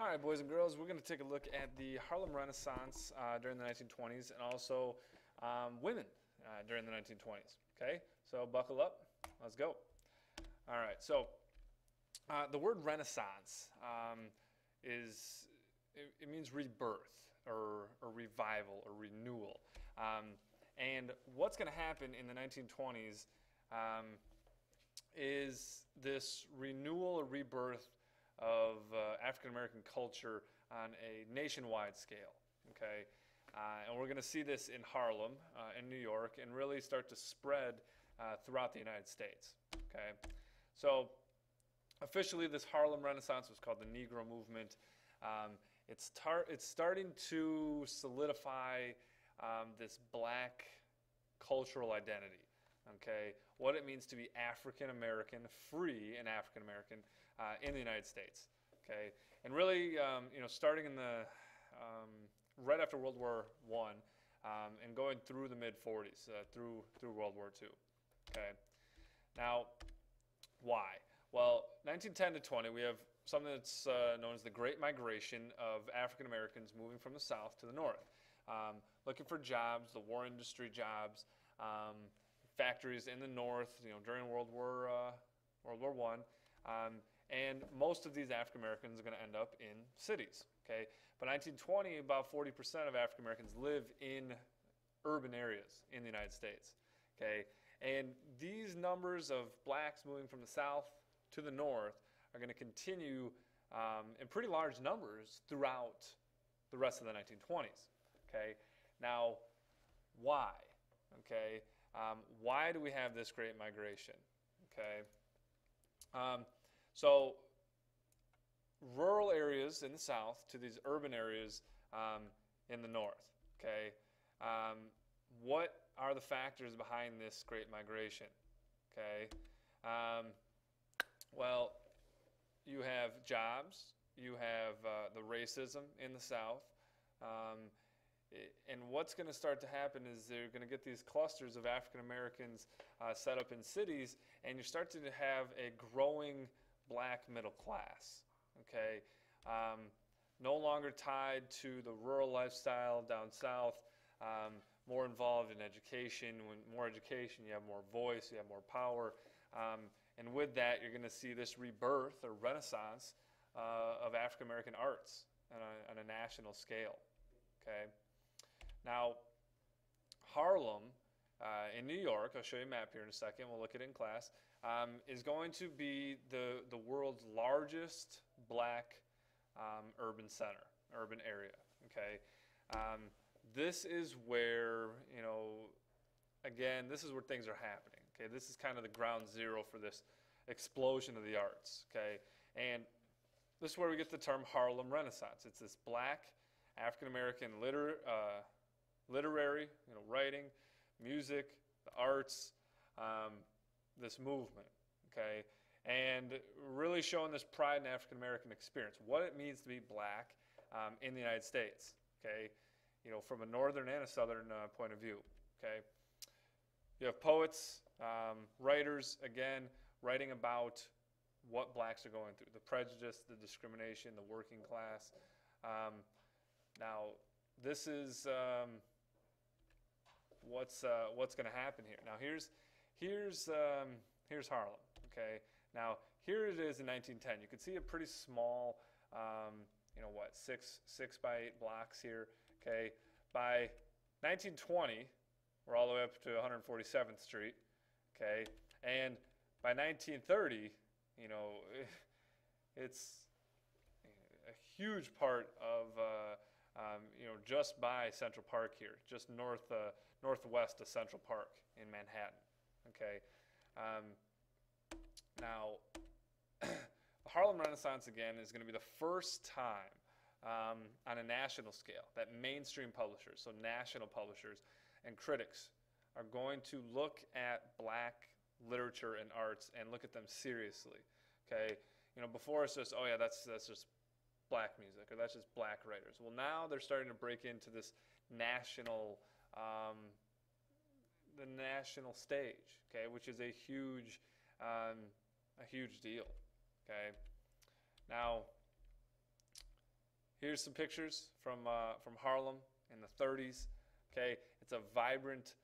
All right, boys and girls, we're going to take a look at the Harlem Renaissance during the 1920s and also women during the 1920s. Okay, so buckle up. Let's go. All right, so the word Renaissance it means rebirth or revival or renewal. And what's going to happen in the 1920s is this renewal or rebirth of African American culture on a nationwide scale. Okay, and we're going to see this in Harlem, in New York, and really start to spread throughout the United States. Okay, so officially, this Harlem Renaissance was called the Negro Movement. It's starting to solidify this black cultural identity. Okay, what it means to be African American, free and African American in the United States. Okay, and really, starting in the right after World War I and going through the mid '40s, through World War II. Okay, now why? Well, 1910 to 20, we have something that's known as the Great Migration of African Americans moving from the South to the North, looking for jobs, the war industry jobs. Factories in the North, during World War I, and most of these African Americans are going to end up in cities. Okay, by 1920, about 40% of African Americans live in urban areas in the United States. Okay, and these numbers of blacks moving from the South to the North are going to continue in pretty large numbers throughout the rest of the 1920s. Okay, now why? Okay. Why do we have this great migration? Okay, so rural areas in the South to these urban areas in the North. Okay, what are the factors behind this great migration? Okay, well, you have jobs, you have the racism in the South. And what's going to start to happen is they're going to get these clusters of African Americans set up in cities, and you start to have a growing black middle class. Okay, no longer tied to the rural lifestyle down south, more involved in education. When more education, you have more voice, you have more power, and with that, you're going to see this rebirth or renaissance of African American arts on a national scale. Okay. Now, Harlem in New York, I'll show you a map here in a second, we'll look at it in class, is going to be the world's largest black urban center, urban area, okay? This is where, again, this is where things are happening, okay? This is kind of the ground zero for this explosion of the arts, okay? And this is where we get the term Harlem Renaissance. It's this black African-American literary, writing, music, the arts, this movement, okay? And really showing this pride in African-American experience, what it means to be black in the United States, okay? From a northern and a southern point of view, okay? You have poets, writers, again, writing about what blacks are going through, the prejudice, the discrimination, the working class. Now, this is what's going to happen here. Now, here's Harlem. Okay. Now, here it is in 1910. You can see a pretty small, 6 by 8 blocks here. Okay. By 1920, we're all the way up to 147th Street. Okay. And by 1930, it's a huge part of just by Central Park here, just northwest of Central Park in Manhattan. Okay, now the Harlem Renaissance again is going to be the first time on a national scale that mainstream publishers, so national publishers and critics, are going to look at black literature and arts and look at them seriously. Okay, before it's just, oh yeah, that's just black music, or that's just black writers. Well, now they're starting to break into this national, the national stage, okay, which is a huge deal, okay. Now, Here's some pictures from Harlem in the 30s. Okay, it's a vibrant,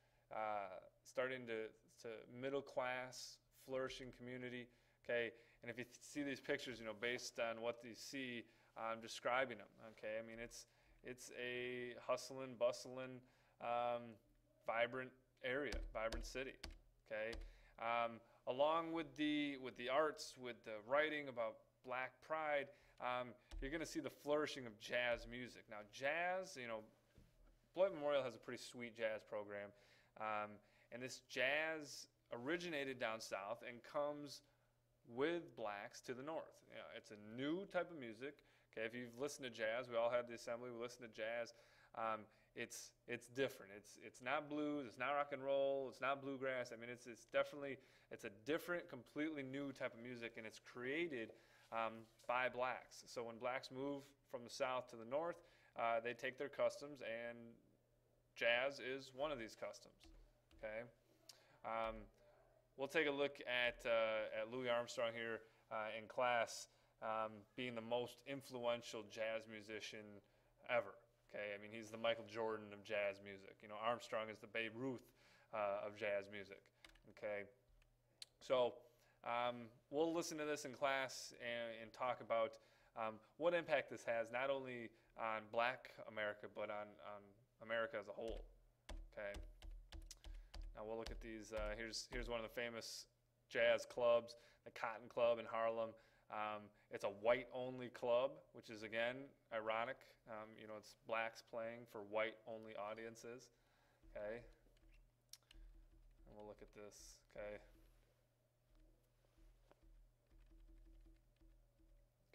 starting to middle class, flourishing community. Okay, and if you see these pictures, based on what you see, I'm describing them. Okay, I mean it's a hustling, bustling, vibrant area, vibrant city. Okay, along with the arts, with the writing about Black pride, you're going to see the flourishing of jazz music. Now, jazz, Beloit Memorial has a pretty sweet jazz program, and this jazz originated down south and comes with blacks to the north. It's a new type of music. Okay, if you've listened to jazz, we all had the assembly. We listened to jazz. It's different. It's not blues. It's not rock and roll. It's not bluegrass. I mean, it's definitely a different, completely new type of music, and it's created by blacks. So when blacks move from the south to the north, they take their customs, and jazz is one of these customs. Okay, we'll take a look at Louis Armstrong here in class, being the most influential jazz musician ever. Okay, I mean, he's the Michael Jordan of jazz music. Armstrong is the Babe Ruth of jazz music. Okay, so we'll listen to this in class and talk about what impact this has, not only on Black America, but on America as a whole. Okay, now we'll look at these. Here's one of the famous jazz clubs, the Cotton Club in Harlem. It's a white-only club, which is, again, ironic. It's blacks playing for white-only audiences. Okay, and we'll look at this. Okay.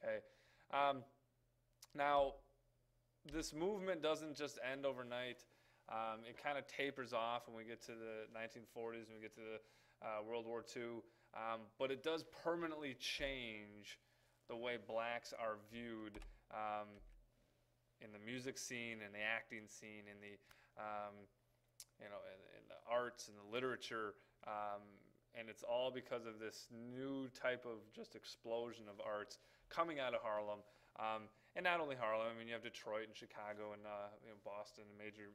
Okay. Now, this movement doesn't just end overnight. It kind of tapers off when we get to the 1940s, when we get to the World War II. But it does permanently change the way blacks are viewed in the music scene, in the acting scene, in the in the arts and the literature, and it's all because of this new type of just explosion of arts coming out of Harlem, and not only Harlem. I mean, you have Detroit and Chicago and Boston and major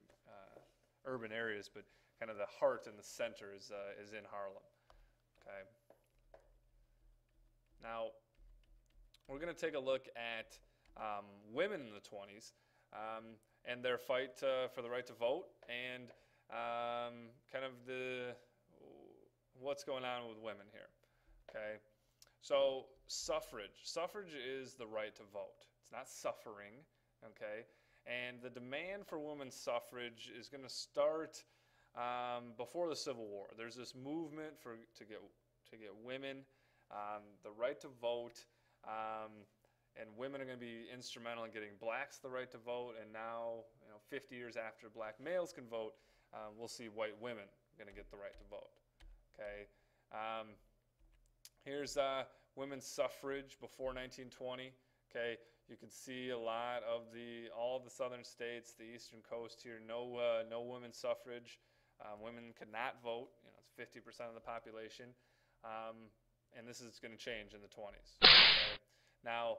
urban areas, but kind of the heart and the center is in Harlem. Okay. Now, we're going to take a look at women in the 20s and their fight for the right to vote, and kind of what's going on with women here. Okay, so suffrage. Suffrage is the right to vote. It's not suffering. Okay, and the demand for women's suffrage is going to start before the Civil War. There's this movement to get women the right to vote, and women are going to be instrumental in getting blacks the right to vote. And now, 50 years after black males can vote, we'll see white women going to get the right to vote. Okay, here's women's suffrage before 1920. Okay, you can see a lot of all the southern states, the eastern coast here, no women's suffrage. Women could not vote. It's 50% of the population. And this is going to change in the 20s. Okay? Now,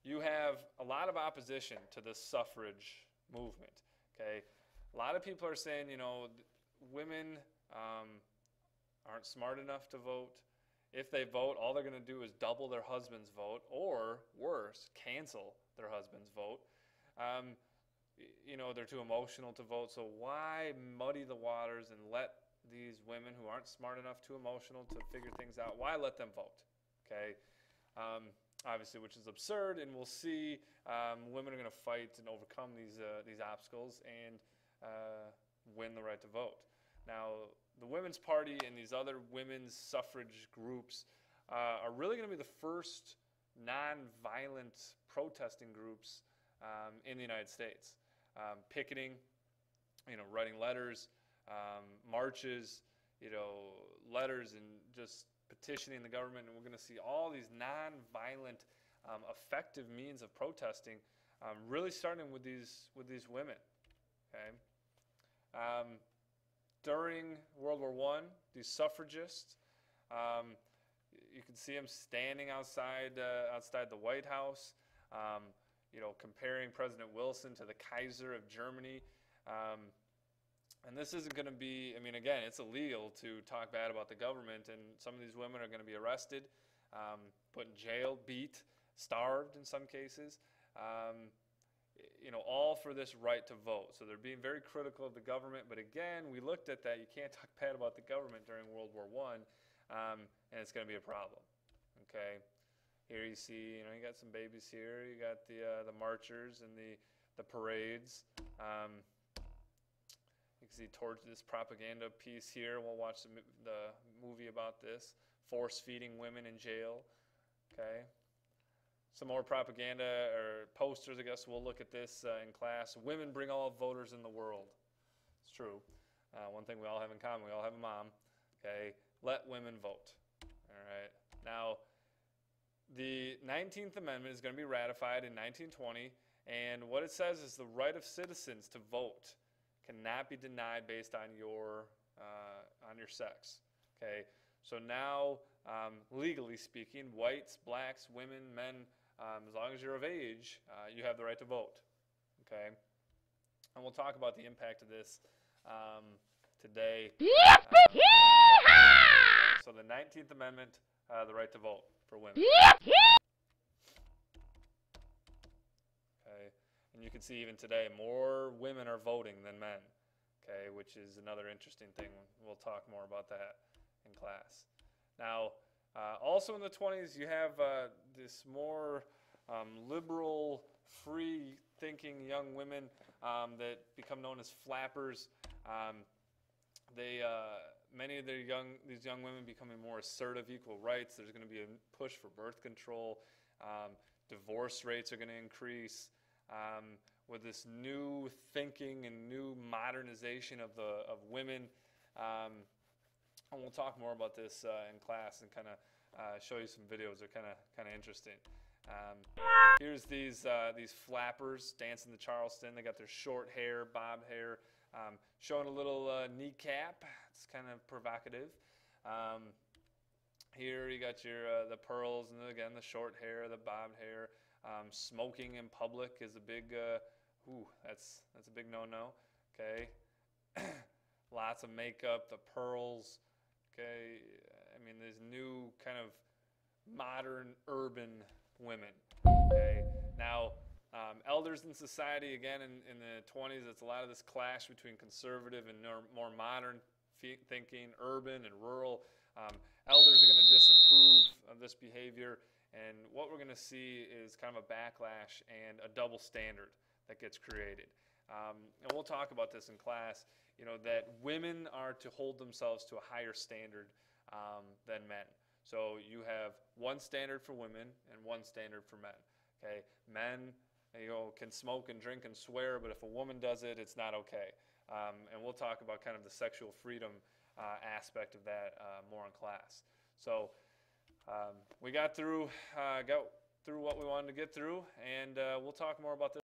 you have a lot of opposition to this suffrage movement. Okay, a lot of people are saying, women aren't smart enough to vote. If they vote, all they're going to do is double their husband's vote, or worse, cancel their husband's vote. They're too emotional to vote. So why muddy the waters and let these women who aren't smart enough, too emotional to figure things out, why let them vote? Okay, obviously, which is absurd, and we'll see women are going to fight and overcome these obstacles and win the right to vote. Now, the Women's Party and these other women's suffrage groups are really going to be the first non-violent protesting groups in the United States. Picketing, writing letters, marches, letters, and just petitioning the government. And we're going to see all these non-violent, effective means of protesting, really starting with these women. Okay. During World War I, these suffragists, you can see them standing outside the White House, comparing President Wilson to the Kaiser of Germany. And this isn't going to be, I mean, again, it's illegal to talk bad about the government, and some of these women are going to be arrested, put in jail, beat, starved in some cases, all for this right to vote. So they're being very critical of the government, but again, we looked at that. You can't talk bad about the government during World War I, and it's going to be a problem, okay? Here you see, you got some babies here. You got the marchers and the parades. You can see towards this propaganda piece here. We'll watch the movie about this. Force feeding women in jail. Okay. Some more propaganda or posters, I guess. We'll look at this in class. Women bring all voters in the world. It's true. One thing we all have in common, we all have a mom. Okay. Let women vote. All right. Now, the 19th Amendment is going to be ratified in 1920, and what it says is the right of citizens to vote cannot be denied based on your sex. Okay, so now legally speaking, whites, blacks, women, men, as long as you're of age, you have the right to vote. Okay, and we'll talk about the impact of this today. So the 19th Amendment, the right to vote for women. Okay. And you can see even today, more women are voting than men, okay, which is another interesting thing. We'll talk more about that in class. Now, also in the 20s, you have this more liberal, free-thinking young women that become known as flappers. Many of these young women becoming more assertive, equal rights. There's going to be a push for birth control. Divorce rates are going to increase. With this new thinking and new modernization of women, and we'll talk more about this in class and kind of show you some videos that are kind of interesting. Here's these flappers dancing the Charleston. They got their short hair, bob hair, showing a little kneecap. It's kind of provocative. Here you got the pearls, and again the short hair, the bobbed hair. Smoking in public is a big, that's a big no-no. Okay, lots of makeup, the pearls. Okay, I mean these new kind of modern urban women. Okay, now elders in society, again in the 20s, it's a lot of this clash between conservative and more modern thinking, urban and rural. Elders are going to disapprove of this behavior. And what we're going to see is kind of a backlash and a double standard that gets created. And we'll talk about this in class, that women are to hold themselves to a higher standard than men. So you have one standard for women and one standard for men. Okay, men can smoke and drink and swear, but if a woman does it, it's not okay. And we'll talk about kind of the sexual freedom aspect of that more in class. So we got through what we wanted to get through, and we'll talk more about this.